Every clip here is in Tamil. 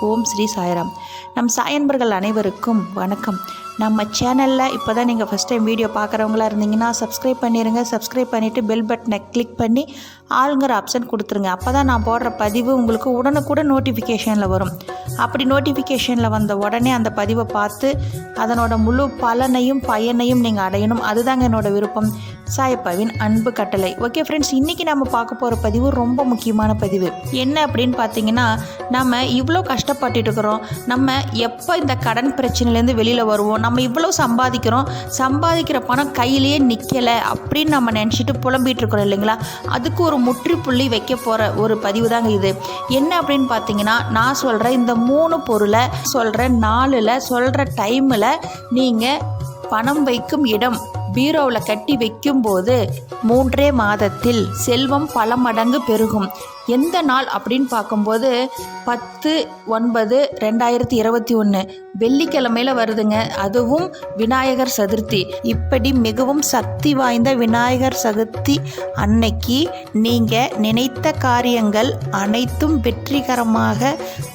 ஓம் ஸ்ரீ சாய்ராம். நம் சாயன்பர்கள் அனைவருக்கும் வணக்கம். நம்ம சேனலில் இப்போ தான் நீங்கள் ஃபஸ்ட் டைம் வீடியோ பார்க்குறவங்களா இருந்தீங்கன்னா சப்ஸ்கிரைப் பண்ணிடுங்க. சப்ஸ்கிரைப் பண்ணிவிட்டு பெல் பட்டனை கிளிக் பண்ணி ஆளுங்கிற ஆப்ஷன் கொடுத்துருங்க. அப்போ தான் நான் போடுற பதிவு உங்களுக்கு உடனுக்குடன் நோட்டிஃபிகேஷனில் வரும். அப்படி நோட்டிஃபிகேஷனில் வந்த உடனே அந்த பதிவை பார்த்து அதனோட முழு பலனையும் பயனையும் நீங்கள் அடையணும். அதுதாங்க என்னோடய விருப்பம். சாயப்பாவின் அன்பு கட்டளை. ஓகே ஃப்ரெண்ட்ஸ், இன்றைக்கி நம்ம பார்க்க போகிற பதிவு ரொம்ப முக்கியமான பதிவு. என்ன அப்படின்னு பார்த்தீங்கன்னா, நம்ம இவ்வளோ கஷ்டப்பட்டுட்டு இருக்கிறோம். நம்ம எப்போ இந்த கடன் பிரச்சனையிலேருந்து வெளியில் வருவோம்? நம்ம இவ்வளோ சம்பாதிக்கிற பணம் கையிலேயே நிற்கலை அப்படின்னு நம்ம நினச்சிட்டு புலம்பிகிட்டு இருக்கிறோம் இல்லைங்களா? அதுக்கு ஒரு முற்றுப்புள்ளி வைக்க போகிற ஒரு பதிவு தாங்க இது. என்ன அப்படின்னு பார்த்தீங்கன்னா, நான் சொல்கிற இந்த 3 பொருளை சொல்கிற நாளில் சொல்கிற டைமில் நீங்கள் பணம் வைக்கும் இடம் பீரோவில் கட்டி வைக்கும்போது 3 மாதத்தில் செல்வம் பல மடங்கு பெருகும். எந்த நாள் அப்படின்னு பார்க்கும்போது 10/9/2021 வெள்ளிக்கிழமையில் வருதுங்க. அதுவும் விநாயகர் சதுர்த்தி. இப்படி மிகவும் சக்தி வாய்ந்த விநாயகர் சதுர்த்தி அன்னைக்கு நீங்கள் நினைத்த காரியங்கள் அனைத்தும் வெற்றிகரமாக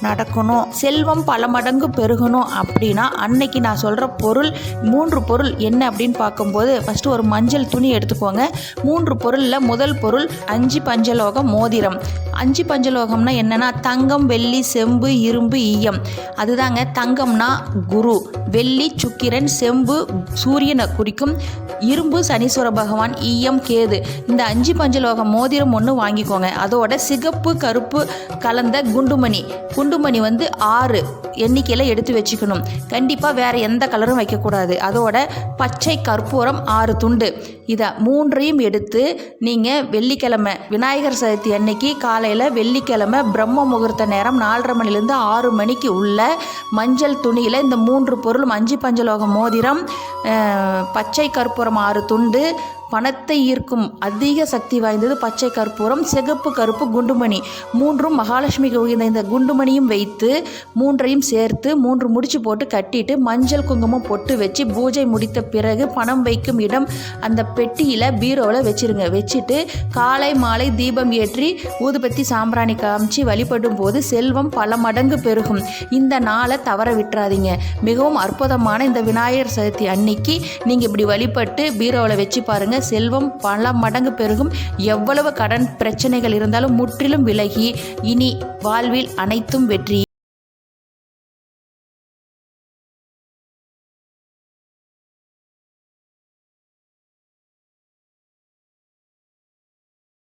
நடக்கணும், செல்வம் பல மடங்கு பெருகணும் அப்படின்னா அன்னைக்கு நான் சொல்கிற பொருள் 3 பொருள் என்ன அப்படின்னு பார்க்கும்போது, ஃபஸ்ட்டு ஒரு மஞ்சள் துணி எடுத்துக்கோங்க. 3 பொருளில் முதல் பொருள் 5 பஞ்சலோகம் மோதிரம். 5 பஞ்சலோகம்னா என்னென்னா தங்கம், வெள்ளி, செம்பு, இரும்பு, ஈயம். அதுதாங்க. தங்கம்னா குரு, வெள்ளி சுக்கிரன், செம்பு சூரியனை குறிக்கும், இரும்பு சனீஸ்வர பகவான், ஈயம் கேது. இந்த 5 பஞ்சலோகம் மோதிரம் ஒன்று வாங்கிக்கோங்க. அதோட சிகப்பு கருப்பு கலந்த குண்டுமணி 6 எண்ணிக்கையில் எடுத்து வச்சுக்கணும். கண்டிப்பாக வேறு எந்த கலரும் வைக்கக்கூடாது. அதோட பச்சை கற்பூரம் 6 துண்டு. இதை 3ஐயும் எடுத்து நீங்கள் வெள்ளிக்கிழமை விநாயகர் சதுர்த்தி அன்னைக்கு காலையில் வெள்ளிக்கிழமை பிரம்ம முகூர்த்த நேரம் 4:30 மணிலேருந்து 6 மணிக்கு உள்ள மஞ்சள் துணியில் இந்த 3 பொருளும் 5 பஞ்சலோக மோதிரம், பச்சை கற்பூரம் 6 துண்டு, பணத்தை ஈர்க்கும் அதிக சக்தி வாய்ந்தது பச்சை கற்பூரம், சிகப்பு கருப்பு குண்டுமணி 3ம் மகாலட்சுமிக்கு உயர்ந்த இந்த குண்டுமணியும் வைத்து 3ஐயும் சேர்த்து 3 முடிச்சு போட்டு கட்டிட்டு மஞ்சள் குங்குமம் பொட்டு வச்சு பூஜை முடித்த பிறகு பணம் வைக்கும் இடம் அந்த பெட்டியில் பீரோவில் வச்சுருங்க. வச்சுட்டு காலை மாலை தீபம் ஏற்றி ஊதுபத்தி சாம்பிராணி காமிச்சு வழிபடும் போது செல்வம் பல மடங்கு பெருகும். இந்த நாளை தவற விட்டுறாதீங்க. மிகவும் அற்புதமான இந்த விநாயகர் சதுர்த்தி அன்னைக்கு நீங்கள் இப்படி வழிபட்டு பீரோவில் வச்சு பாருங்கள். செல்வம் பல மடங்கு பெருகும். எவ்வளவு கடன் பிரச்சனைகள் இருந்தாலும் முற்றிலும் விலகி இனி வாழ்வில் அனைத்தும் வெற்றி.